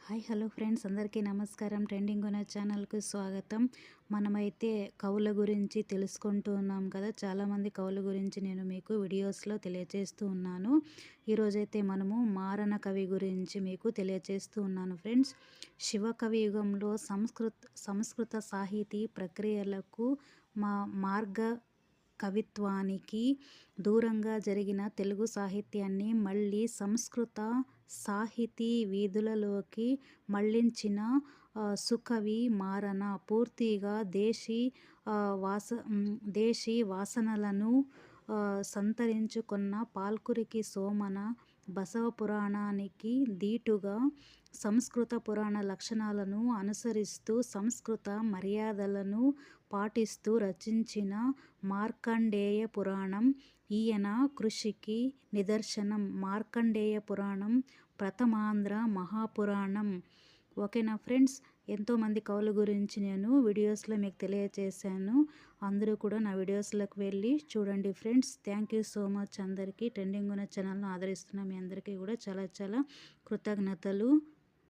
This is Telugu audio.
హాయ్ హలో ఫ్రెండ్స్, అందరికీ నమస్కారం. ట్రెండింగ్ ఉన్న ఛానల్కు స్వాగతం. మనమైతే కవుల గురించి తెలుసుకుంటూ ఉన్నాం కదా. చాలామంది కవుల గురించి నేను మీకు వీడియోస్లో తెలియజేస్తూ ఉన్నాను. ఈరోజైతే మనము మారణ కవి గురించి మీకు తెలియజేస్తూ ఉన్నాను ఫ్రెండ్స్. శివకవి యుగంలో సంస్కృత సాహితీ ప్రక్రియలకు మార్గ కవిత్వానికి దూరంగా జరిగిన తెలుగు సాహిత్యాన్ని మళ్ళీ సంస్కృత సాహితీ వీధులలోకి మళ్లించిన సుకవి మారన పూర్తిగా దేశీ వాసనలను సంతరించుకున్న పాల్కురికి సోమన బసవ పురాణానికి దీటుగా సంస్కృత పురాణ లక్షణాలను అనుసరిస్తూ సంస్కృత మర్యాదలను పాటిస్తూ రచించిన మార్కండేయ పురాణం ఈయన కృషికి నిదర్శనం. మార్కండేయ పురాణం ప్రథమాంధ్ర మహాపురాణం. ఓకేనా ఫ్రెండ్స్, ఎంతోమంది కవుల గురించి నేను వీడియోస్లో మీకు తెలియజేశాను. అందరూ కూడా నా వీడియోస్లోకి వెళ్ళి చూడండి friends. Thank you so much అందరికీ. ట్రెండింగ్ ఉన్న ఛానల్ను ఆదరిస్తున్న మీ అందరికీ కూడా చాలా చాలా కృతజ్ఞతలు.